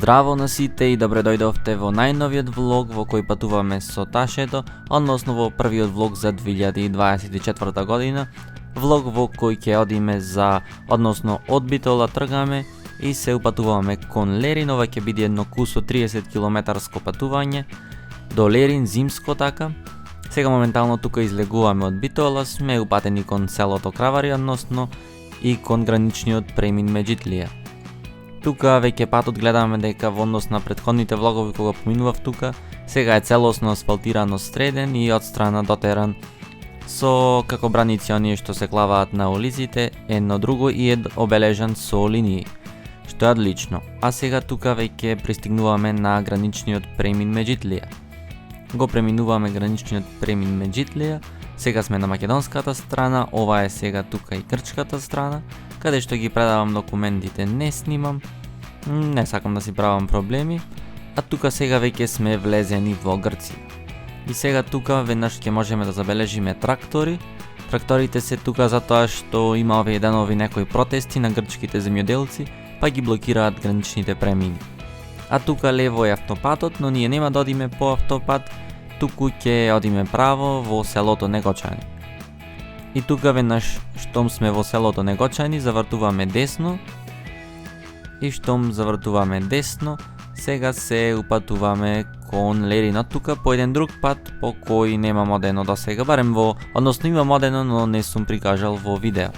Здраво на сите и добре дојдовте во најновиот влог во кој патуваме со Ташето, односно во првиот влог за 2024 година. Влог во кој ќе одиме од Битола тргаме и се упатуваме кон Лерин. Ова ќе биде едно кусо 30 километарско патување до Лерин, зимско така. Сега моментално тука излегуваме од Битола, сме упатени кон селото Кравари, односно и кон граничниот премин Меджитлија. Тука веќе патот гледаме дека во однос на претходните влогови кога поминував тука, сега е целосно асфалтирано, среден и одстрана дотеран со како браници оние што се клаваат на улиците, едно друго и е обележан со линии, што е одлично. А сега тука веќе пристигнуваме на граничниот премин Меджитлија. Го преминуваме граничниот премин Меджитлија, сега сме на македонската страна, ова е сега тука и грчката страна, каде што ги предавам документите, не снимам, не сакам да си правам проблеми, а тука сега веќе сме влезени во Грција. И сега тука веднаш ќе можеме да забележиме трактори. Тракторите се тука затоа што има овие денови некои протести на грчките земјоделци, па ги блокираат граничните премини. А тука лево е автопатот, но ние нема да одиме по автопат, туку ќе одиме право во селото Негочани. И тука веднаш штом сме во селото Негочани, завртуваме десно. И штом завртуваме десно, сега се упатуваме кон Лерин. Од тука по еден друг пат по кој немам одено до сега, барем односно имам одено, но не сум прикажал во видео.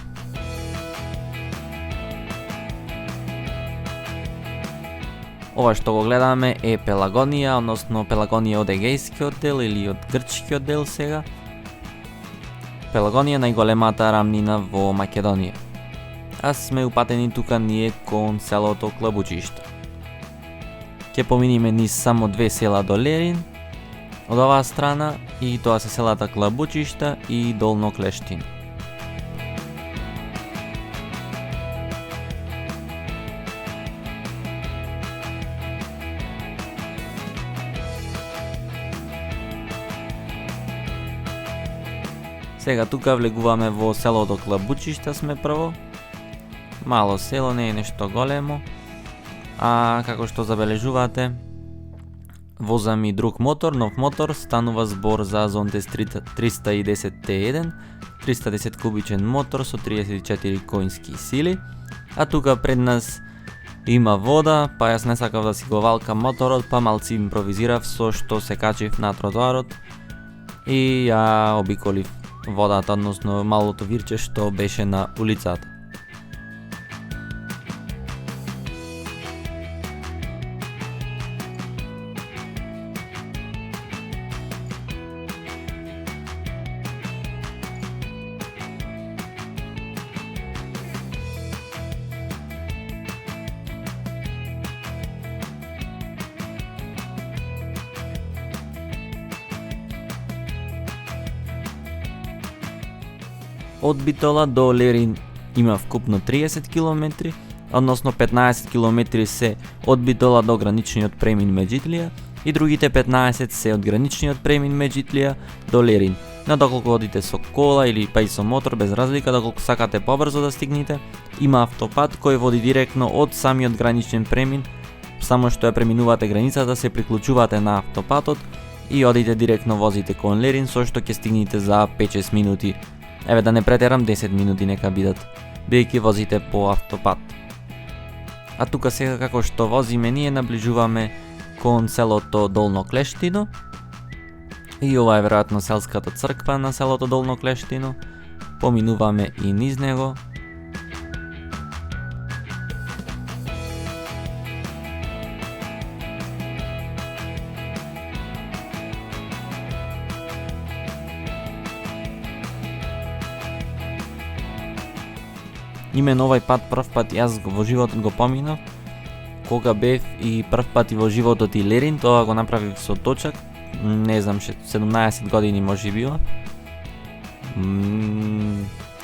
Ова што го гледаме е Пелагонија, односно Пелагонија од егејскиот дел или од грчкиот дел сега. Пелагонија најголемата рамнина во Македонија. А сме упатени тука ние кон селото Клабучиште. Ќе поминиме низ само две села до Лерин, од оваа страна, и тоа се селата Клабучиште и Долно Клештино. Сега тука влегуваме во селото Клабучиште сме прво. Мало село, не е нешто големо. А како што забележувате, возам и друг мотор, нов мотор, станува збор за Zontes 310 T1, 310 кубичен мотор со 34 коински сили. А тука пред нас има вода, па јас не сакав да си го валкам моторот, па малци импровизирав со што се качив на тротоарот и ја обиколив водата, односно малото вирче што беше на улицата. Од Битола до Лерин има вкупно 30 км, односно 15 км се од Битола до граничниот премин Меджитлија и другите 15 се од граничниот премин Меджитлија до Лерин. На доколку одите со кола или па и со мотор, без разлика, доколку сакате побрзо да стигнете, има автопат кој води директно од самиот граничен премин, само што ја преминувате границата, се приклучувате на автопатот и одите директно возите кон Лерин, со што ќе стигнете за 5-6 минути. Еве да не претерам, 10 минути нека бидат, бидејќи возите по автопат. А тука сега како што возиме, ние наближуваме кон селото Долно Клештино. И ова е веројатно селската црква на селото Долно Клештино. Поминуваме и низ него. Именно овај пат прв пат јас во животот го поминав, кога бев и прв пат и во животот и Лерин, тоа го направив со точак, не знам, 17 години може била,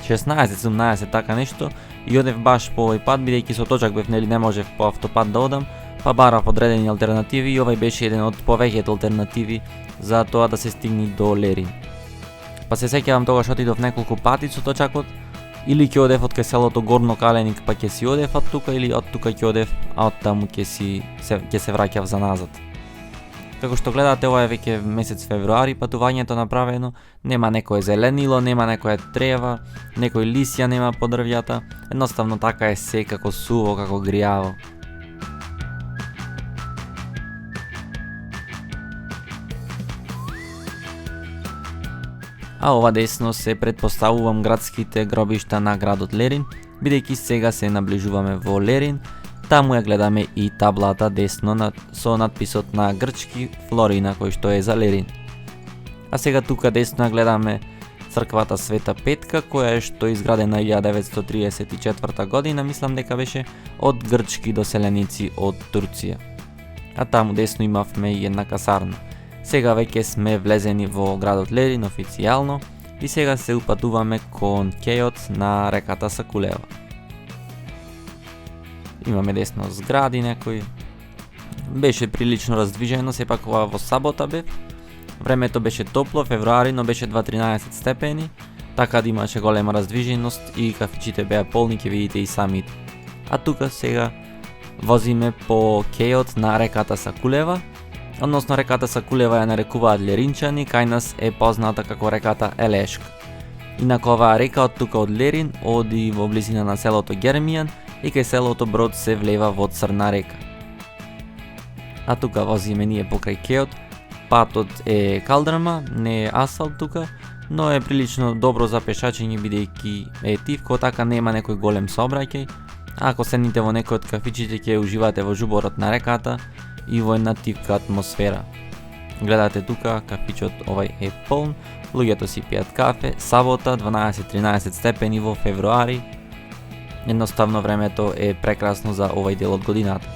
16-17 така нешто, и одев баш по овај пат, бидејќи со точак бев, нели не можев по автопат да одам, па барав одредени алтернативи и овај беше еден од повеќето алтернативи за тоа да се стигне до Лерин. Па се сеќавам тогаш отидов неколку пати со точакот, Или ќе одев од кај селото Горно Каленик па ќе си одев од тука, или од тука ќе одев, а од таму ќе се враќав за назад. Како што гледате, ова е веќе месец февруари патувањето направено, нема некое зеленило, нема некоја трева, некој лисја нема по дрвјата, едноставно така е се како суво, како гријаво. А ова десно се предпоставувам градските гробишта на градот Лерин, бидејќи сега се наближуваме во Лерин. Таму ја гледаме и таблата десно со надписот на грчки Флорина, кој што е за Лерин. А сега тука десно ја гледаме црквата Света Петка, која е што е изградена 1934 година, мислам дека беше од грчки доселеници од Турција. А таму десно имавме и една касарна. Сега веќе сме влезени во градот Лерин официјално и сега се упатуваме кон кејот на реката Сакулева. Имаме десно згради некои. Беше прилично раздвижено, сепак ова во сабота бев. Времето беше топло, февруари, но беше 2-13 степени, така да имаше голема раздвиженост и кафичите беа полни, ќе видите и самите. А тука сега возиме по кејот на реката Сакулева, односно реката Сакулева ја нарекуваат леринчани, кај нас е позната како реката Елешка. Инаку оваа река од тука од Лерин оди во близина на селото Гермијан и кај селото Брод се влева во Црна река. А тука возиме ние покрај кејот. Патот е калдрма, не е асфалт тука, но е прилично добро за пешачење бидејќи е тивко, така нема некој голем сообраќај. А ако седните во некој од кафичите ќе уживате во жуборот на реката и во една тивка атмосфера. Гледате тука, кафичот овај е полн, луѓето си пијат кафе, сабота 12-13 степени во февруари. Едноставно времето е прекрасно за овај дел од годината.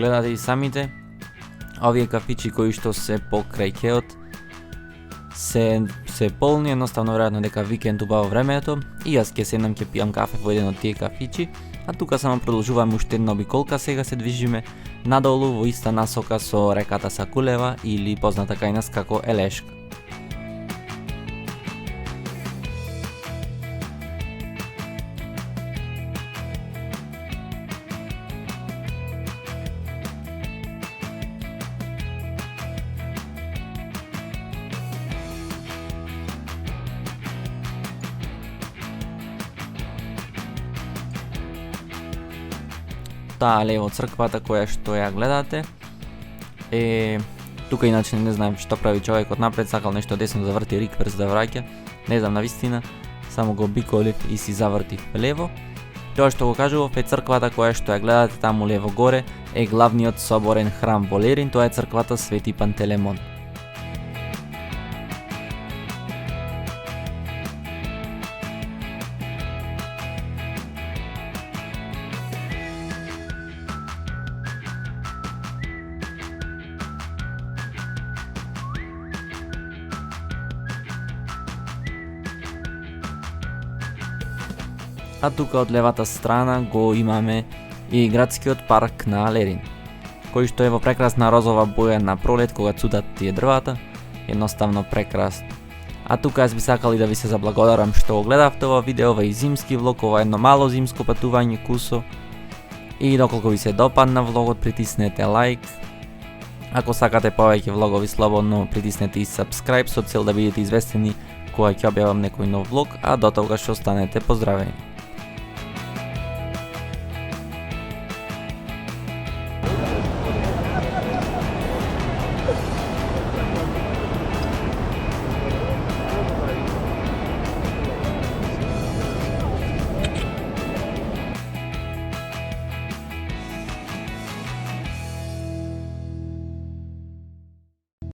Гледате и самите, овие кафичи кои што се покрај кеот се полни, едноставно веројатно дека викенд убаво времето и јас ќе седнам ќе пијам кафе во еден од тие кафичи, а тука само продолжуваме уште една обиколка, сега се движиме надолу во иста насока со реката Сакулева или позната кај нас како Елешка. Таа лево црквата која што ја гледате е тука, иначе не знам што прави човекот напред, сакал нешто десно заврти рикверс да враќа, не знам навистина, само го биколив и си завртив лево. Тоа што го кажував е црквата која што ја гледате таму лево горе е главниот соборен храм во Лерин, тоа е црквата Свети Пантелемон. А тука од левата страна го имаме и градскиот парк на Лерин, кој што е во прекрасна розова боја на пролет кога цутат тие дрвата, едноставно прекрасно. А тука јас би сакал и да ви се заблагодарам што го гледавте ова видео, ова и зимски влог, ова едно мало зимско патување кусо. И доколку ви се допадна влогот, притиснете лайк. Ако сакате повеќе влогови, слободно притиснете и subscribe со цел да бидете известени кога ќе објавам некој нов влог, а до тогаш останете поздравени.